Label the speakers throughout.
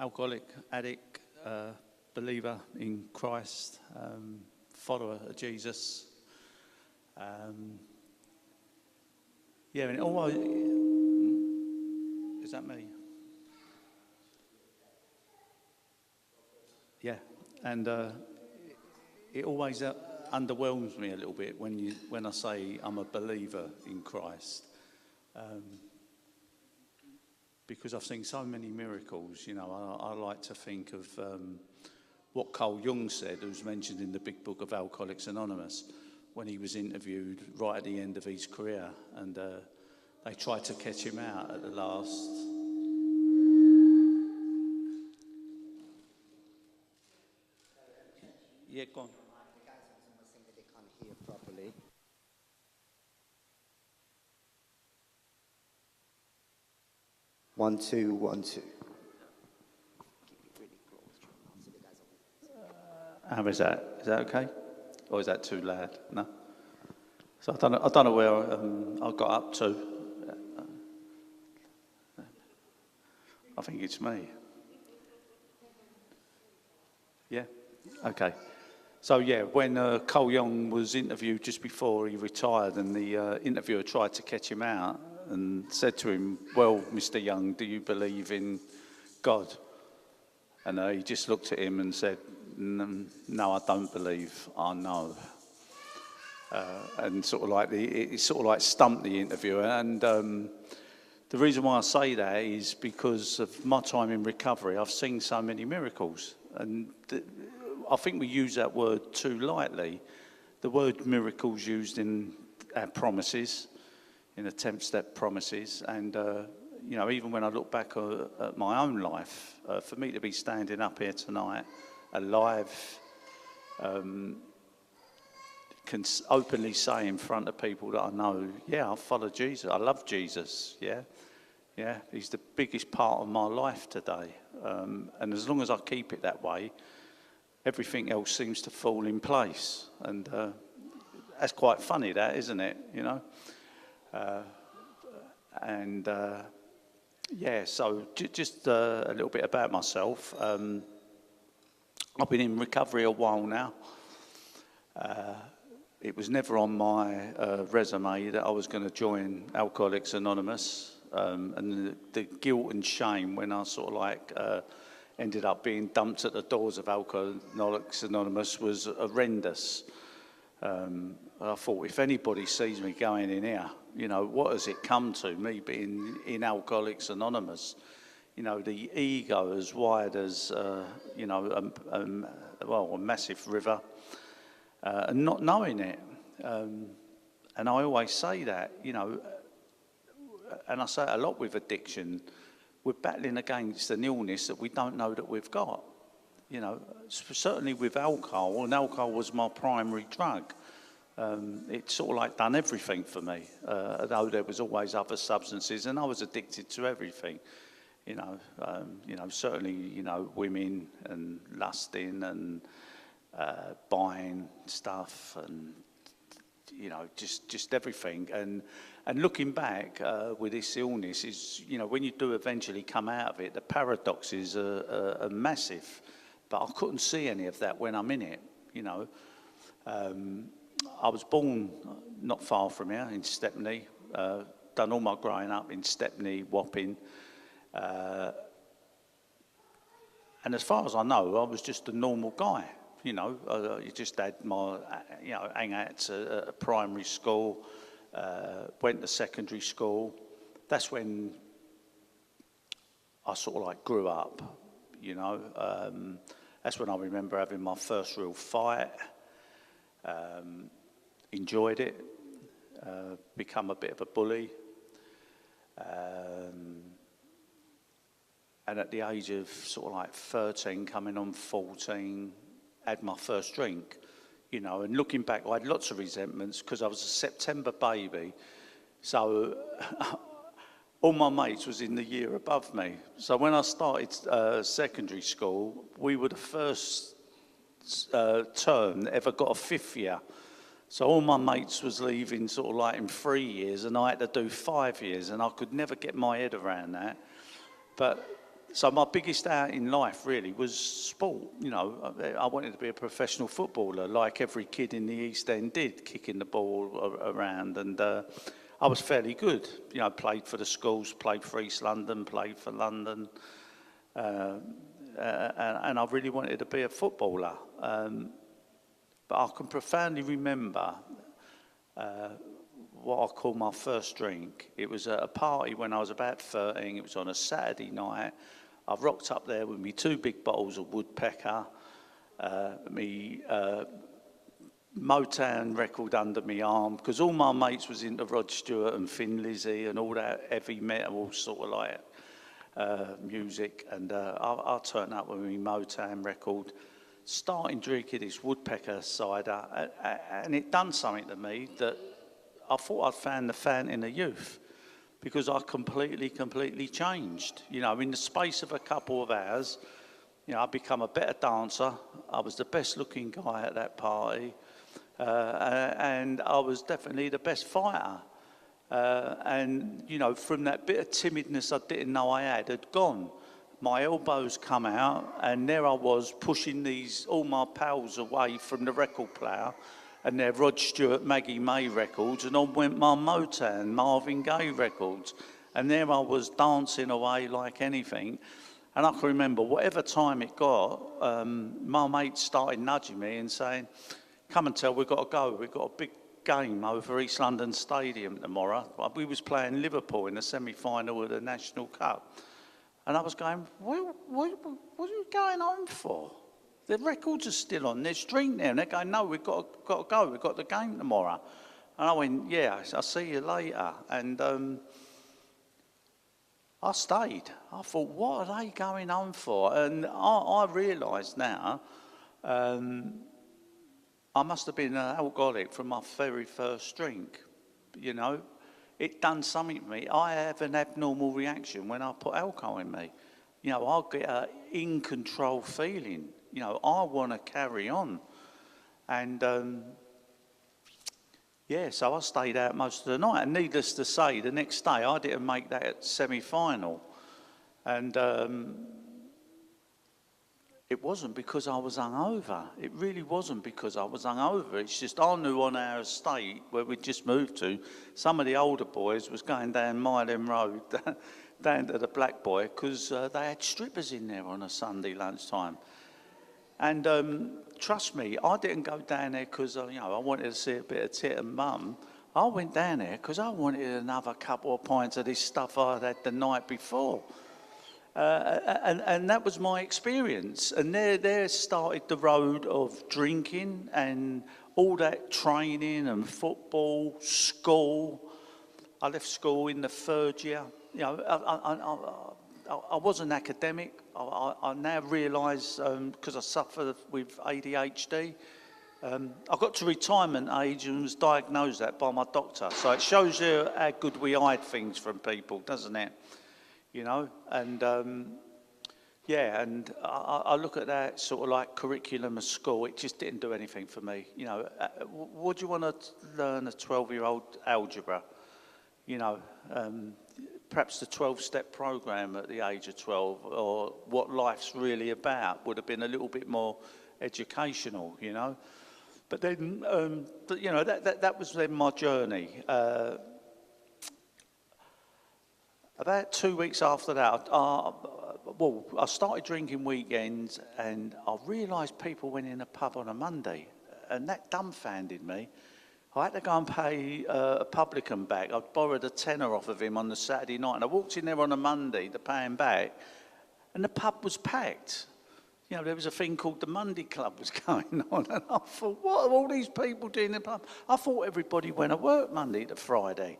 Speaker 1: alcoholic, addict, believer in Christ, follower of Jesus. And always, is that me? Yeah, and it always underwhelms me a little bit when I say I'm a believer in Christ, because I've seen so many miracles. You know, I like to think of what Carl Jung said, who's mentioned in the big book of Alcoholics Anonymous, when he was interviewed right at the end of his career, and they tried to catch him out at the last. Yeah, go on.
Speaker 2: The guys are saying that they can't hear properly. One, two, 1, 2. Keep it really close to your mouth so the guys are.
Speaker 1: How is that? Is that okay? Or is that too loud? No? So I don't know where I got up to. I think it's me. Yeah? Okay. So when Carl Jung was interviewed just before he retired, and the interviewer tried to catch him out and said to him, "Well, Mr. Jung, do you believe in God?" And he just looked at him and said, "No, I don't believe, I know." And it sort of like stumped the interviewer. And the reason why I say that is because of my time in recovery. I've seen so many miracles, and I think we use that word too lightly. The word miracles used in our promises, in the 10-step promises, and even when I look back at my own life, for me to be standing up here tonight, alive, can openly say in front of people that I know, I follow Jesus, I love Jesus, he's the biggest part of my life today, and as long as I keep it that way, everything else seems to fall in place, and that's quite funny, that, isn't it, you know? So just a little bit about myself. I've been in recovery a while now. It was never on my resume that I was going to join Alcoholics Anonymous, and the guilt and shame when I ended up being dumped at the doors of Alcoholics Anonymous was horrendous. I thought, if anybody sees me going in here, what has it come to, me being in Alcoholics Anonymous? The ego as wide as, a massive river, and not knowing it. And I always say that, and I say it a lot with addiction, we're battling against an illness that we don't know that we've got. Certainly with alcohol, and alcohol was my primary drug. It sort of like done everything for me, although there was always other substances, and I was addicted to everything. Certainly, women and lusting and buying stuff and, just everything. And looking back with this illness is, when you do eventually come out of it, the paradoxes are massive. But I couldn't see any of that when I'm in it, I was born not far from here in Stepney, done all my growing up in Stepney, Wapping. And as far as I know, I was just a normal guy, You just had my, hang out at a primary school, went to secondary school. That's when I sort of like grew up, That's when I remember having my first real fight. Enjoyed it, become a bit of a bully, and at the age of sort of like 13, coming on 14, had my first drink, and looking back, I had lots of resentments because I was a September baby, so all my mates was in the year above me. So when I started secondary school, we were the first term that ever got a fifth year. So all my mates was leaving sort of like in 3 years, and I had to do 5 years, and I could never get my head around that. But So my biggest out in life really was sport. You know, I wanted to be a professional footballer, like every kid in the East End did, kicking the ball around. And I was fairly good. You know, played for the schools, played for East London, played for London. And I really wanted to be a footballer. But I can profoundly remember what I call my first drink. It was at a party when I was about 13. It was on a Saturday night. I rocked up there with me 2 big bottles of Woodpecker, me Motown record under my arm, because all my mates was into Rod Stewart and Thin Lizzy and all that heavy metal sort of like music. And I turned up with my Motown record, starting drinking this Woodpecker cider, and it done something to me that I thought I'd found the fountain of youth, because I completely changed. You know, in the space of a couple of hours, you know, I'd become a better dancer. I was the best looking guy at that party, and I was definitely the best fighter. And, you know, from that bit of timidness I didn't know I had gone. My elbows come out, and there I was pushing all my pals away from the record player and their Rod Stewart, Maggie May records, and on went my Motown, Marvin Gaye records. And there I was dancing away like anything. And I can remember, whatever time it got, my mates started nudging me and saying, come and tell, we've got to go. We've got a big game over East London Stadium tomorrow. We was playing Liverpool in the semi-final of the National Cup. And I was going, what are you going home for? The records are still on. There's drink there. And they're going, no, we've got to go. We've got the game tomorrow. And I went, yeah, I'll see you later. And I stayed. I thought, what are they going home for? And I realised now I must have been an alcoholic from my very first drink. You know, it done something to me. I have an abnormal reaction when I put alcohol in me. You know, I'll get an in-control feeling. You know, I want to carry on. And, yeah, so I stayed out most of the night. And needless to say, the next day I didn't make that semi-final. And it wasn't because I was hungover. It really wasn't because I was hungover. It's just I knew on our estate where we'd just moved to, some of the older boys was going down Mile End Road, down to the Black Boy, because they had strippers in there on a Sunday lunchtime. And trust me, I didn't go down there because you know, I wanted to see a bit of tit and mum. I went down there because I wanted another couple of pints of this stuff I'd had the night before. And that was my experience. And there started the road of drinking and all that training and football, school. I left school in the 3rd year. You know, I wasn't academic. I now realise, because I suffer with ADHD, I got to retirement age and was diagnosed that by my doctor. So it shows you how good we hide things from people, doesn't it? You know, and yeah, and I look at that sort of like curriculum of school. It just didn't do anything for me. You know, what do you want to learn a 12-year-old algebra? You know, perhaps the 12-step program at the age of 12, or what life's really about would have been a little bit more educational. You know, but then, but you know, that was then my journey. About 2 weeks after that, I started drinking weekends, and I realised people went in a pub on a Monday, and that dumbfounded me. I had to go and pay a publican back. I'd borrowed a tenner off of him on the Saturday night, and I walked in there on a Monday to pay him back, and the pub was packed. You know, there was a thing called the Monday Club was going on, and I thought, what are all these people doing in the pub? I thought everybody went to work Monday to Friday.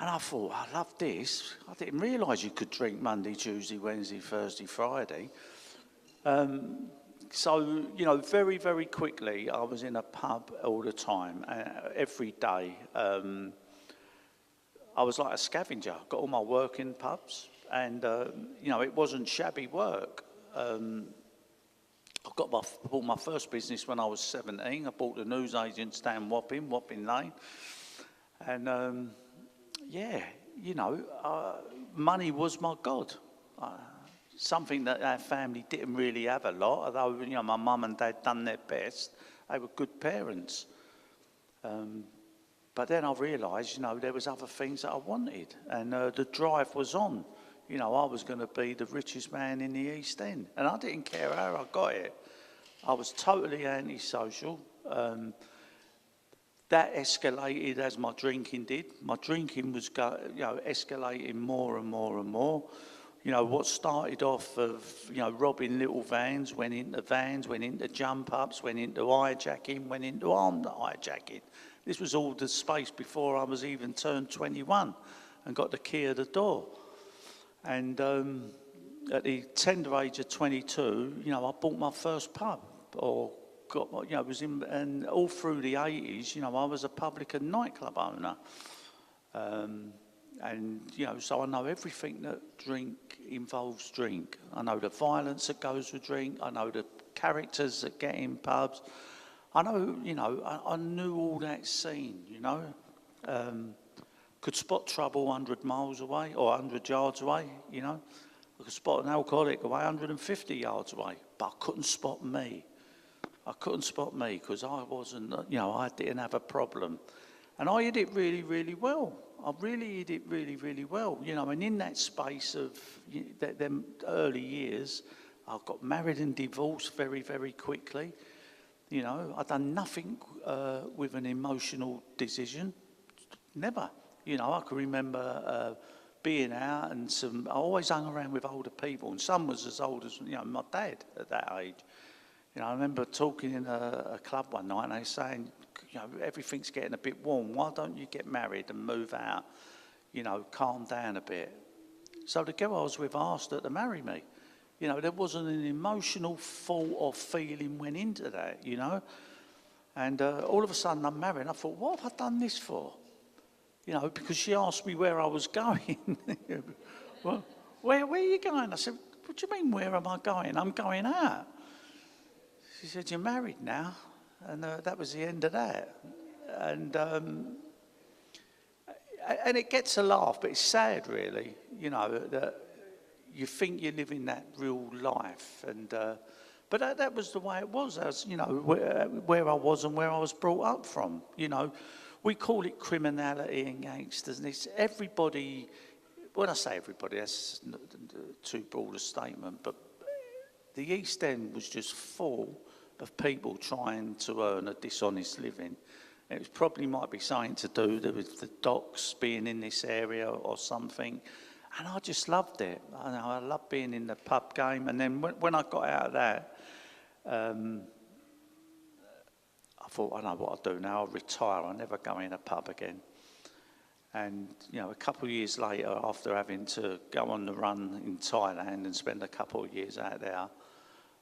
Speaker 1: And I thought, I love this. I didn't realise you could drink Monday, Tuesday, Wednesday, Thursday, Friday. So, you know, very, very quickly, I was in a pub all the time, every day. I was like a scavenger. Got all my work in pubs, and, you know, it wasn't shabby work. I bought my first business when I was 17. I bought the newsagents down Wapping Lane. And, yeah, you know, money was my God. something that our family didn't really have a lot, although, you know, my mum and dad done their best. They were good parents. But then I realised, you know, there was other things that I wanted, and the drive was on. You know, I was going to be the richest man in the East End, and I didn't care how I got it. I was totally antisocial. That escalated as my drinking did. My drinking was, escalating more and more and more. You know, what started off of, you know, robbing little vans, went into jump-ups, went into hijacking, went into armed hijacking. This was all the space before I was even turned 21 and got the key of the door. And at the tender age of 22, you know, I bought my first pub, or got, you know, was in, and all through the 80s, you know, I was a publican nightclub owner. And, you know, so I know everything that drink involves drink. I know the violence that goes with drink. I know the characters that get in pubs. I know, you know, I knew all that scene, you know. Could spot trouble 100 miles away or 100 yards away, you know. I could spot an alcoholic away 150 yards away, but I couldn't spot me. I couldn't spot me because I wasn't, you know, I didn't have a problem. And I hid it really, really well. I really hid it really, really well. You know, and in that space of them early years, I got married and divorced very, very quickly. You know, I'd done nothing with an emotional decision. Never. You know, I can remember being out and I always hung around with older people, and some was as old as, you know, my dad at that age. You know, I remember talking in a club one night and they were saying, you know, everything's getting a bit warm. Why don't you get married and move out? You know, calm down a bit. So the girl I was with asked her to marry me. You know, there wasn't an emotional thought or feeling went into that, you know. And all of a sudden I'm married and I thought, what have I done this for? You know, because she asked me where I was going. Well, where are you going? I said, what do you mean, where am I going? I'm going out. She said, you're married now. And that was the end of that. And it gets a laugh, but it's sad, really, you know, that you think you're living that real life. And but that was the way it was, as, you know, where I was and where I was brought up from. You know, we call it criminality and gangsters, and it's everybody. When I say everybody, that's too broad a statement, but the East End was just full of people trying to earn a dishonest living. It was probably might be something to do with the docks being in this area or something. And I just loved it. I loved being in the pub game. And then when I got out of that, I thought, I know what I'll do now. I'll retire. I'll never go in a pub again. And, you know, a couple of years later, after having to go on the run in Thailand and spend a couple of years out there,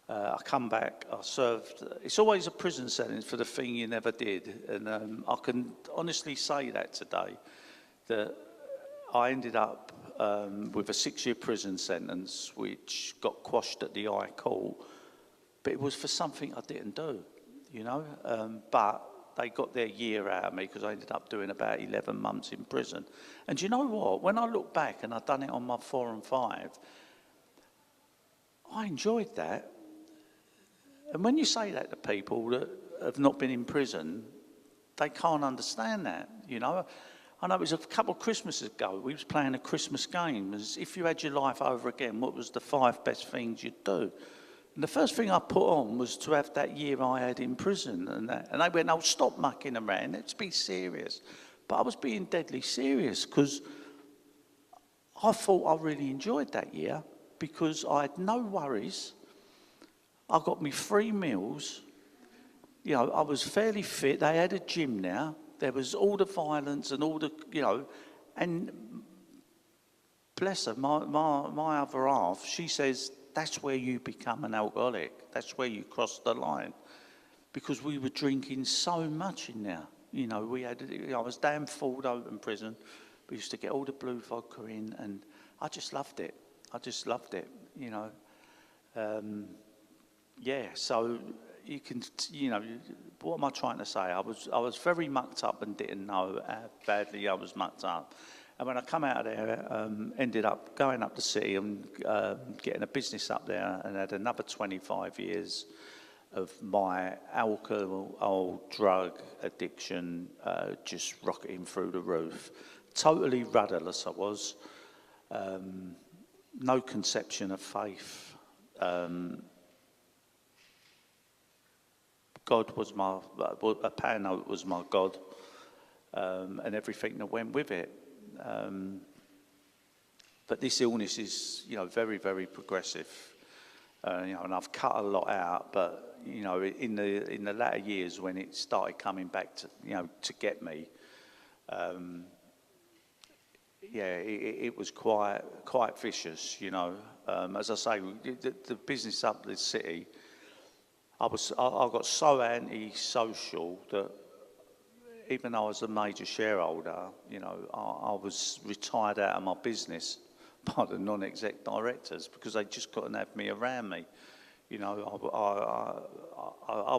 Speaker 1: I come back, I served. It's always a prison sentence for the thing you never did. And I can honestly say that today, that I ended up with a 6-year prison sentence, which got quashed at the High Court. But it was for something I didn't do, you know. But they got their year out of me because I ended up doing about 11 months in prison. And do you know what? When I look back, and I've done it on my 4 and 5, I enjoyed that. And when you say that to people that have not been in prison, they can't understand that, you know. I know it was a couple of Christmases ago, we was playing a Christmas game. As if you had your life over again, what was the 5 best things you'd do? And the first thing I put on was to have that year I had in prison. And they went, oh, stop mucking around, let's be serious. But I was being deadly serious because I thought I really enjoyed that year because I had no worries. I got me 3 meals. You know, I was fairly fit. They had a gym now. There was all the violence and all the, you know, and bless her, my other half, she says, that's where you become an alcoholic. That's where you cross the line. Because we were drinking so much in there. You know, we had, you know, I was damn full open prison. We used to get all the blue vodka in, and I just loved it. I just loved it, you know. Yeah, so you can, you know, what am I trying to say? I was very mucked up and didn't know how badly I was mucked up. And when I come out of there, ended up going up the city and getting a business up there, and had another 25 years of my alcohol, drug addiction just rocketing through the roof. Totally rudderless I was. No conception of faith. God was a pound note was my God, and everything that went with it. But this illness is, very, very progressive. And I've cut a lot out, but, in the latter years when it started coming back to, to get me, it was quite vicious, As I say, the business up the city, I got so anti-social that even though I was a major shareholder, I was retired out of my business by the non-exec directors because they just couldn't have me around me. I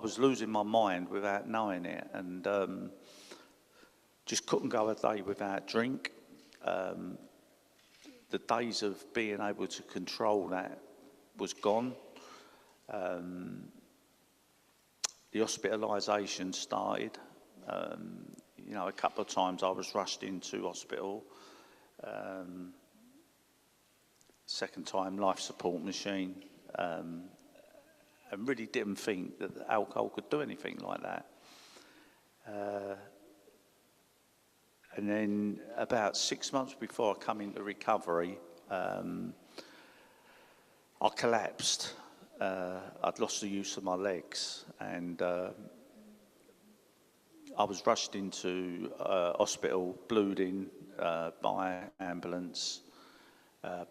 Speaker 1: was losing my mind without knowing it, and just couldn't go a day without drink. The days of being able to control that was gone. The hospitalisation started. A couple of times I was rushed into hospital. Second time, life support machine. And really didn't think that alcohol could do anything like that. And then about 6 months before I come into recovery, I collapsed. I'd lost the use of my legs, and I was rushed into hospital, bleeding by ambulance,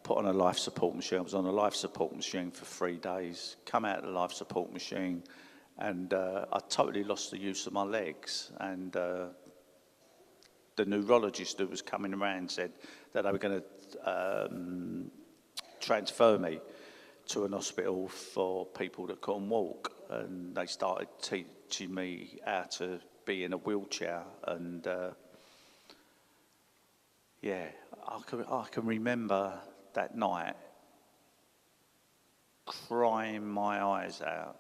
Speaker 1: put on a life support machine. I was on a life support machine for 3 days, come out of the life support machine, and I totally lost the use of my legs. And the neurologist who was coming around said that they were going to transfer me to an hospital for people that couldn't walk, and they started teaching me how to be in a wheelchair. And I can remember that night crying my eyes out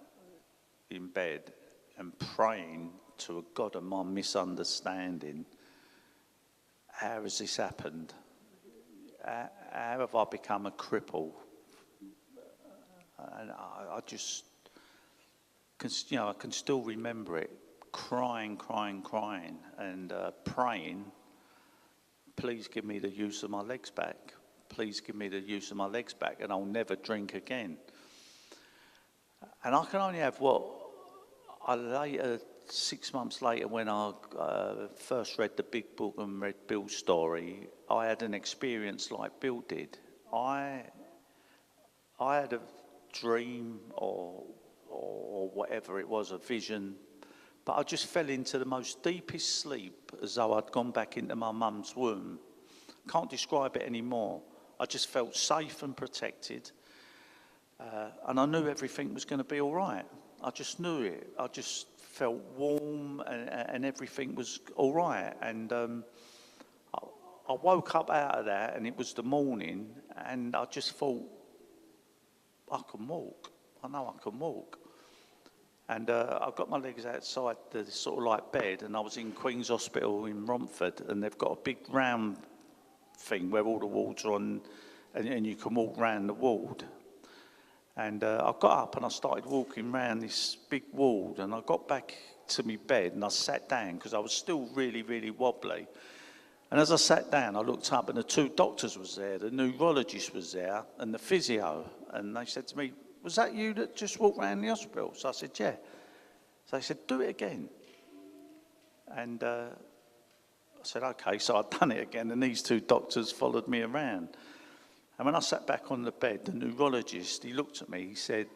Speaker 1: in bed and praying to a God of my misunderstanding. How has this happened? How have I become a cripple? And I just, I can still remember it, crying, and praying, please give me the use of my legs back. Please give me the use of my legs back, and I'll never drink again. And I can only have what I later, 6 months later, when I first read the Big Book and read Bill's story, I had an experience like Bill did. I had a dream or whatever it was, a vision, but I just fell into the most deepest sleep, as though I'd gone back into my mum's womb. Can't describe it anymore. I just felt safe and protected, and I knew everything was going to be all right. I just knew it. I just felt warm, and everything was all right. And I woke up out of that, and it was the morning, and I just thought, I can walk. I know I can walk. And I got my legs outside the sort of like bed, and I was in Queen's Hospital in Romford, and they've got a big round thing where all the wards are on, and you can walk round the ward. And I got up and I started walking round this big ward, and I got back to my bed and I sat down because I was still really, really wobbly. And as I sat down, I looked up and the 2 doctors was there, the neurologist was there, and the physio. And they said to me, was that you that just walked around the hospital? So I said, yeah. So they said, do it again. And I said, okay. So I'd done it again, and these 2 doctors followed me around. And when I sat back on the bed, the neurologist, he looked at me, he said,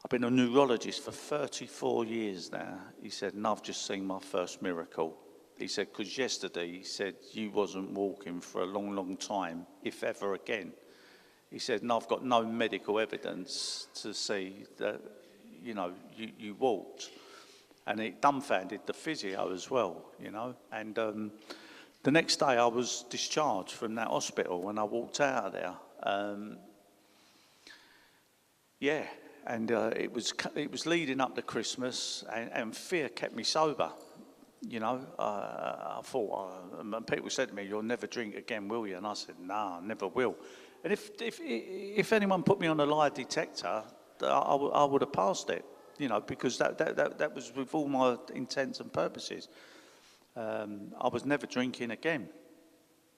Speaker 1: I've been a neurologist for 34 years now. He said, and I've just seen my first miracle. He said, because yesterday, he said, you wasn't walking for a long, long time, if ever again. He said, and I've got no medical evidence to see that, you walked. And it dumbfounded the physio as well, And The next day I was discharged from that hospital when I walked out of there. Yeah, and it was leading up to Christmas, and fear kept me sober. You know, I thought, and people said to me, "You'll never drink again, will you?" And I said, "No, I never will." And if anyone put me on a lie detector, I would have passed it. You know, because that was with all my intents and purposes. I was never drinking again.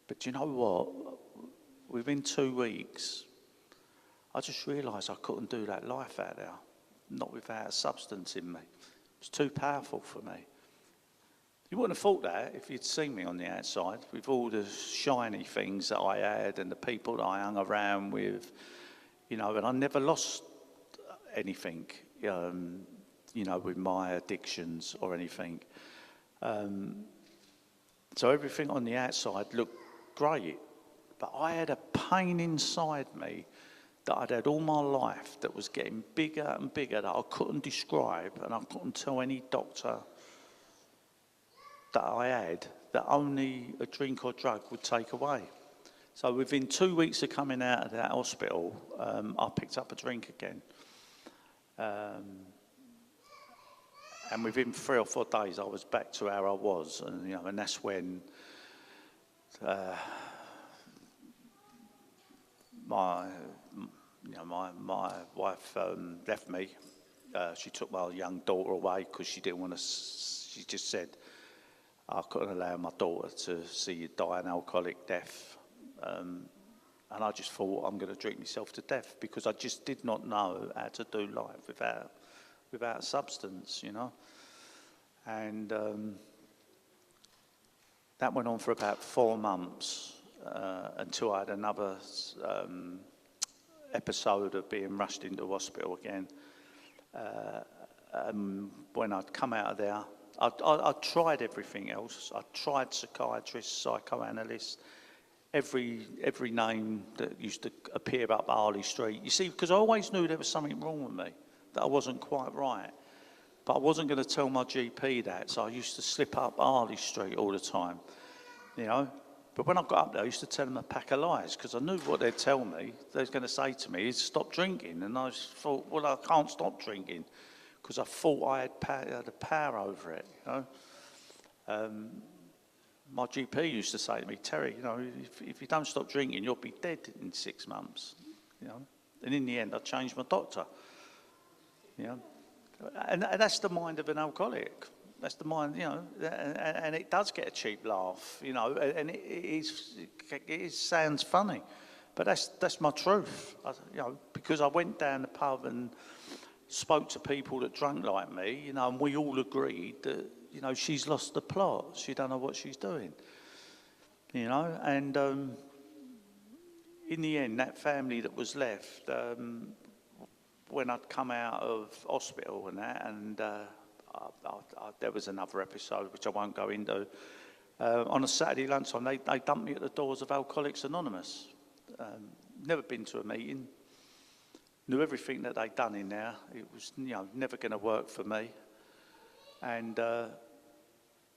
Speaker 1: But do you know what? Within 2 weeks, I just realised I couldn't do that life out there, not without a substance in me. It was too powerful for me. You wouldn't have thought that if you'd seen me on the outside, with all the shiny things that I had and the people that I hung around with, you know, and I never lost anything, you know, with my addictions or anything. So everything on the outside looked great, but I had a pain inside me that I'd had all my life that was getting bigger and bigger that I couldn't describe, and I couldn't tell any doctor that I had, that only a drink or drug would take away. So within 2 weeks of coming out of that hospital, I picked up a drink again. And within 3 or 4 days, I was back to how I was, and you know, and that's when my wife left me. She took my young daughter away because she didn't want to. She just said, "I couldn't allow my daughter to see you die an alcoholic death." And I just thought, I'm going to drink myself to death, because I just did not know how to do life without substance, you know. And that went on for about 4 months until I had another episode of being rushed into hospital again. When I'd come out of there, I tried everything else. I tried psychiatrists, psychoanalysts, every name that used to appear up Harley Street. You see, because I always knew there was something wrong with me, that I wasn't quite right. But I wasn't going to tell my GP that, so I used to slip up Harley Street all the time, you know. But when I got up there, I used to tell them a pack of lies, because I knew what they'd tell me. They was going to say to me, stop drinking. And I thought, well, I can't stop drinking, because I thought I had the power over it, you know. My GP used to say to me, "Terry, you know, if you don't stop drinking, you'll be dead in 6 months," you know. And in the end, I changed my doctor, you know. And that's the mind of an alcoholic. That's the mind, you know, and it does get a cheap laugh, you know, and it sounds funny, but that's my truth, you know, because I went down the pub and spoke to people that drank like me, you know, and we all agreed that, you know, she's lost the plot. She don't know what she's doing, you know. And in the end, that family that was left, when I'd come out of hospital and that, and there was another episode which I won't go into. On a Saturday lunchtime, they dumped me at the doors of Alcoholics Anonymous. Never been to a meeting. Knew everything that they'd done in there. It was, you know, never going to work for me. And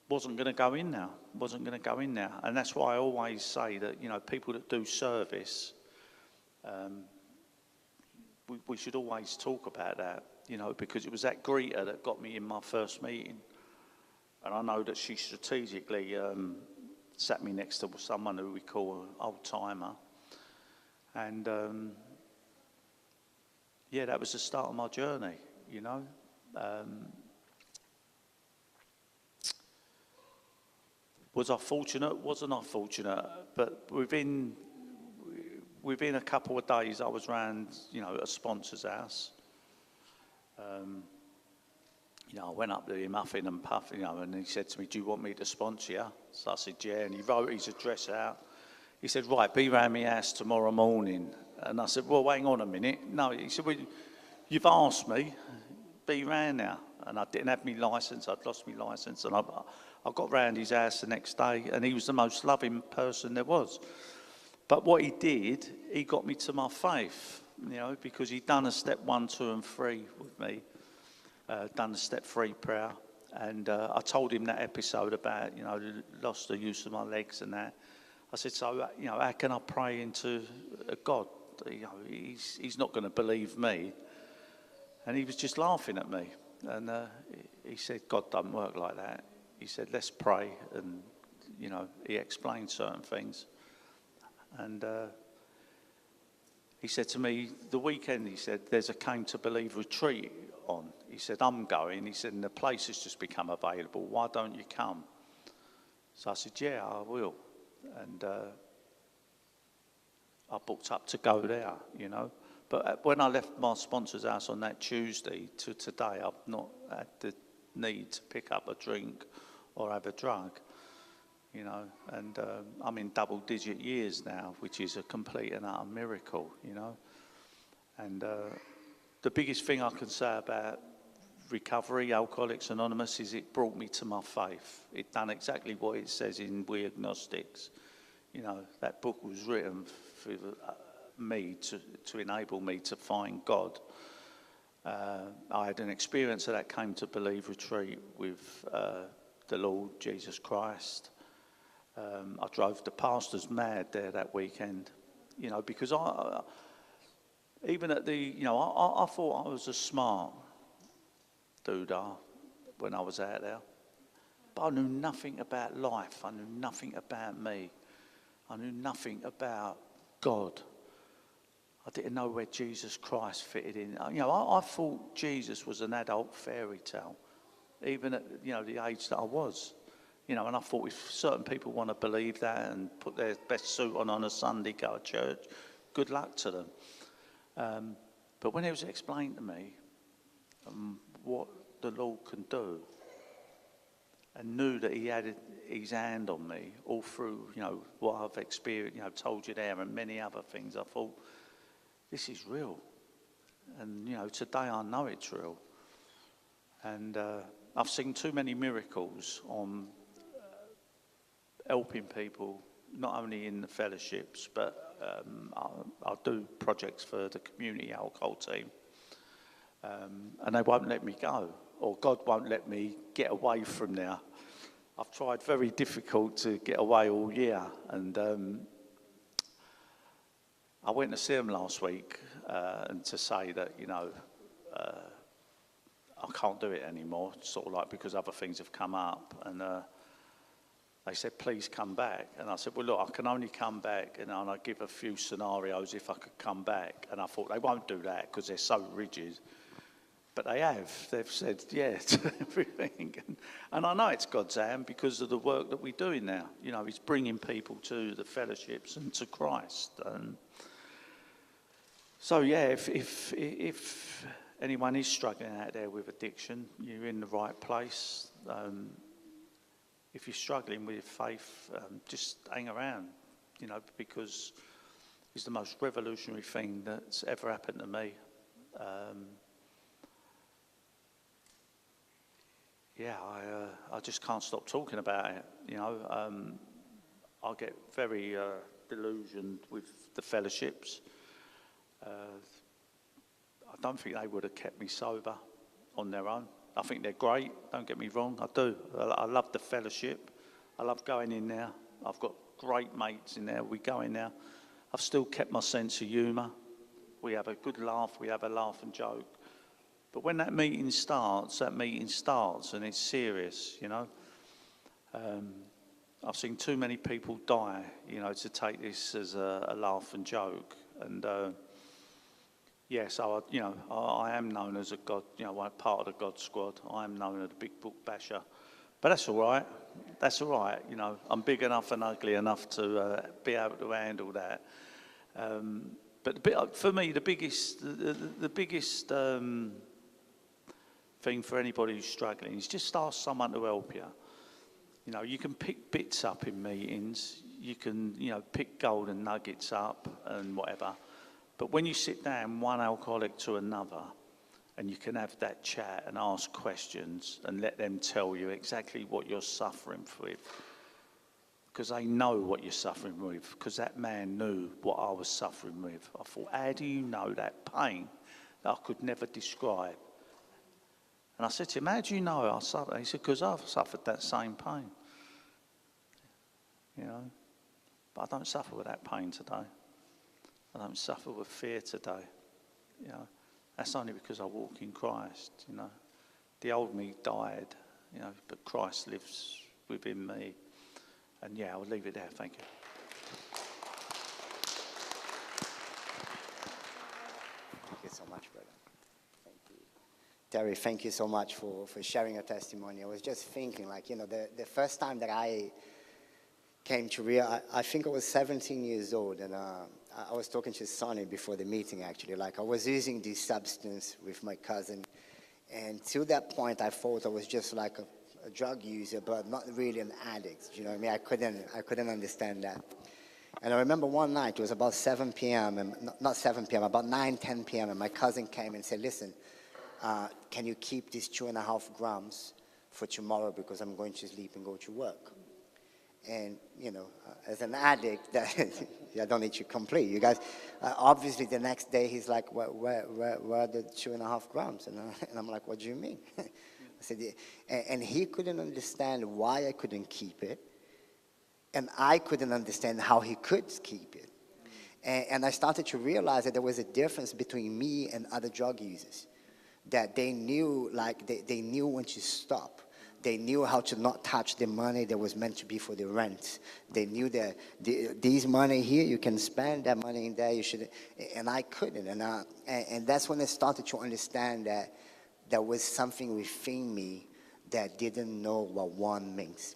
Speaker 1: wasn't going to go in now. Wasn't going to go in now. And that's why I always say that, you know, people that do service, we should always talk about that, you know, because it was that greeter that got me in my first meeting. And I know that she strategically sat me next to someone who we call an old-timer. And yeah, that was the start of my journey, you know. Was I fortunate? Wasn't I fortunate? But within a couple of days, I was round, you know, a sponsor's house. You know, I went up to him, huffing and puffing, you know, and he said to me, "Do you want me to sponsor you?" So I said, "Yeah," and he wrote his address out. He said, "Right, be round my house tomorrow morning." And I said, "Well, hang on a minute." No, he said, "Well, you've asked me, be round now." And I didn't have my licence, I'd lost my licence, and I got round his house the next day, and he was the most loving person there was. But what he did, he got me to my faith, you know, because he'd done a step 1, 2 and 3 with me, done a step 3 prayer. And I told him that episode about, lost the use of my legs and that. I said, so, how can I pray into a God? He's not going to believe me. And he was just laughing at me. And he said, God doesn't work like that. He said, let's pray. And, he explained certain things. And he said to me, the weekend, he said, there's a Came to Believe retreat on. He said, I'm going. He said, and the place has just become available. Why don't you come? So I said, yeah, I will. And I booked up to go there, But when I left my sponsor's house on that Tuesday to today, I've not had the need to pick up a drink or have a drug, And I'm in double-digit years now, which is a complete and utter miracle, And the biggest thing I can say about recovery, Alcoholics Anonymous, is it brought me to my faith. It done exactly what it says in We Agnostics. That book was written for me to enable me to find God. I had an experience of that Came to Believe retreat with the Lord Jesus Christ. I drove the pastors mad there that weekend, because I even at the, I thought I was a smart doodah when I was out there. But I knew nothing about life. I knew nothing about me. I knew nothing about God. I didn't know where Jesus Christ fitted in. I thought Jesus was an adult fairy tale, even at, the age that I was. And I thought if certain people want to believe that and put their best suit on a Sunday, go to church, good luck to them. But when it was explained to me what the Lord can do, and knew that he had his hand on me all through, what I've experienced, told you there, and many other things, I thought, this is real. And, today I know it's real. And I've seen too many miracles on helping people, not only in the fellowships, but I do projects for the community alcohol team. And they won't let me go, or God won't let me get away from there. I've tried very difficult to get away all year, and I went to see them last week and to say that, I can't do it anymore, sort of like because other things have come up, and they said, please come back. And I said, well, look, I can only come back, and I give a few scenarios if I could come back. And I thought they won't do that because they're so rigid. But they have. They've said, yeah, to everything. And I know it's God's hand because of the work that we're doing now. He's bringing people to the fellowships and to Christ. And so, yeah, if anyone is struggling out there with addiction, you're in the right place. If you're struggling with faith, just hang around, because it's the most revolutionary thing that's ever happened to me. I just can't stop talking about it. I get very delusioned with the fellowships. I don't think they would have kept me sober on their own. I think they're great, don't get me wrong, I do. I love the fellowship. I love going in there. I've got great mates in there. We go in there. I've still kept my sense of humour. We have a good laugh. We have a laugh and joke. But when that meeting starts, and it's serious, I've seen too many people die, to take this as a laugh and joke. And so I am known as a God, part of the God Squad. I am known as the Big Book Basher. But that's all right. That's all right. I'm big enough and ugly enough to be able to handle that. But for me, the biggest thing for anybody who's struggling is just ask someone to help you. You can pick bits up in meetings. You can, pick golden nuggets up and whatever. But when you sit down, one alcoholic to another, and you can have that chat and ask questions and let them tell you exactly what you're suffering with, because they know what you're suffering with, because that man knew what I was suffering with. I thought, how do you know that pain that I could never describe? And I said to him, how do you know I suffered? He said, because I've suffered that same pain. You know, but I don't suffer with that pain today. I don't suffer with fear today. You know, that's only because I walk in Christ, you know. The old me died, you know, but Christ lives within me. And yeah, I'll leave it there. Thank you.
Speaker 3: Thank you so much, brother. Thank you. Terry, thank you so much for sharing your testimony. I was just thinking, like, you know, the first time that I came to realize, I think I was 17 years old, and I was talking to Sonny before the meeting, actually. Like, I was using this substance with my cousin, and to that point, I thought I was just like a drug user, but not really an addict. You know what I mean? I couldn't understand that. And I remember one night, it was about 7 p.m., and not 7 p.m., about 9, 10 p.m., and my cousin came and said, listen, can you keep these 2.5 grams for tomorrow because I'm going to sleep and go to work? And, you know, as an addict, I don't need to complain. You guys, obviously the next day he's like, where are the 2.5 grams? And I'm like, what do you mean? I said, yeah. And he couldn't understand why I couldn't keep it. And I couldn't understand how he could keep it. And I started to realize that there was a difference between me and other drug users. That they knew, like, they knew when to stop. They knew how to not touch the money that was meant to be for the rent. They knew that these money here, you can spend that money in there, you should, and I couldn't. And that's when I started to understand that there was something within me that didn't know what one means.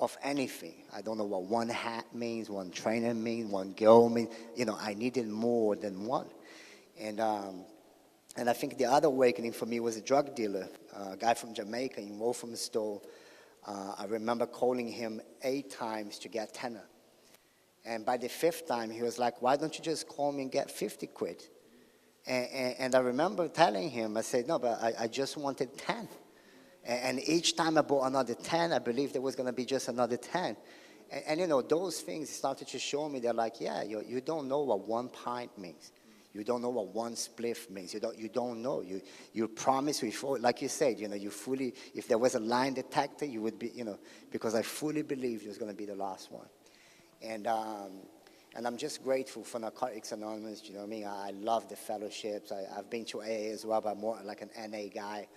Speaker 3: Of anything. I don't know what one hat means, one trainer means, one girl means. You know, I needed more than one. And I think the other awakening for me was a drug dealer, a guy from Jamaica in Walthamstow. I remember calling him 8 times to get tenner. And by the 5th time, he was like, why don't you just call me and get 50 quid? And I remember telling him, I said, no, but I just wanted 10. And each time I bought another 10, I believed there was going to be just another 10. And, you know, those things started to show me, they're like, yeah, you don't know what one pint means. You don't know what one spliff means. You don't know. You promise before, like you said, you know, you fully, if there was a lie detector, you would be, you know, because I fully believed it was going to be the last one. And I'm just grateful for Narcotics Anonymous, you know what I mean? I love the fellowships. I've been to AA as well, but more like an NA guy.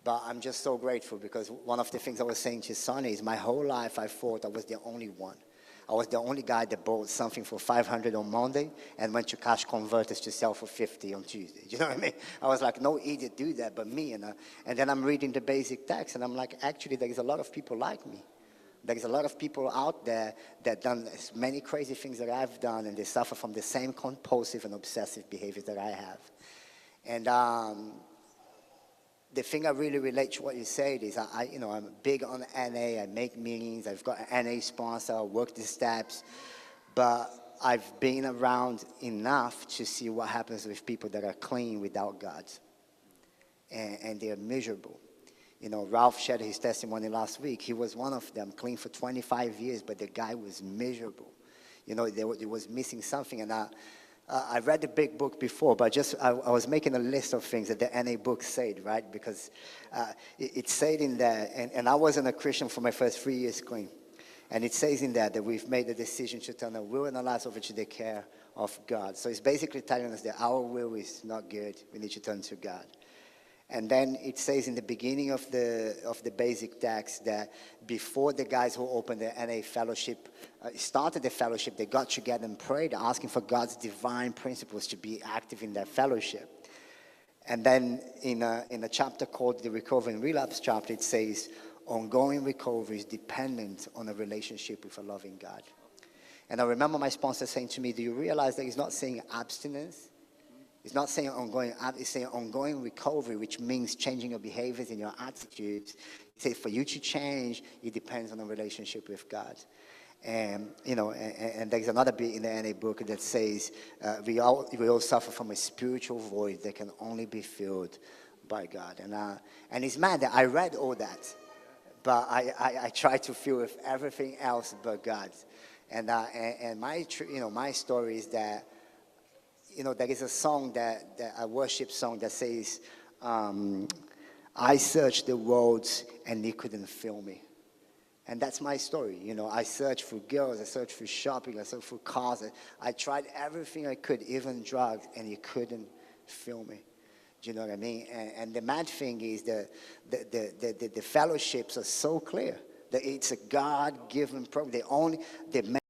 Speaker 3: But I'm just so grateful because one of the things I was saying to Sonny is my whole life I thought I was the only one. I was the only guy that bought something for 500 on Monday and went to Cash Converters to sell for 50 on Tuesday. You know what I mean? I was like, no idiot do that but me. And then I'm reading the basic text and I'm like, actually, there is a lot of people like me. There is a lot of people out there that done as many crazy things that I've done and they suffer from the same compulsive and obsessive behaviors that I have. And the thing I really relate to what you said is I'm big on NA, I make meetings, I've got an NA sponsor, I work the steps, but I've been around enough to see what happens with people that are clean without God, and they're miserable. You know, Ralph shared his testimony last week. He was one of them, clean for 25 years, but the guy was miserable. You know, there was missing something, and I read the big book before, but I was making a list of things that the NA book said, right? Because it said in there, and I wasn't a Christian for my first 3 years clean. And it says in there that we've made the decision to turn our will and our lives over to the care of God. So it's basically telling us that our will is not good. We need to turn to God. And then it says in the beginning of the basic text that before the guys who opened the NA fellowship, started the fellowship, they got together and prayed, asking for God's divine principles to be active in their fellowship. And then in a chapter called the Recovery and Relapse chapter, it says, ongoing recovery is dependent on a relationship with a loving God. And I remember my sponsor saying to me, do you realize that he's not saying abstinence? It's not saying ongoing, it's saying ongoing recovery, which means changing your behaviors and your attitudes. It says for you to change, it depends on a relationship with God. And, you know, and there's another bit in the NA book that says we all suffer from a spiritual void that can only be filled by God. And it's mad that I read all that, but I try to fill with everything else but God. And my story is that, you know, there is a song a worship song that says, I searched the roads and he couldn't feel me. And that's my story. You know, I searched for girls, I searched for shopping, I searched for cars. I tried everything I could, even drugs, and he couldn't feel me. Do you know what I mean? And the mad thing is the fellowships are so clear that it's a God-given program. The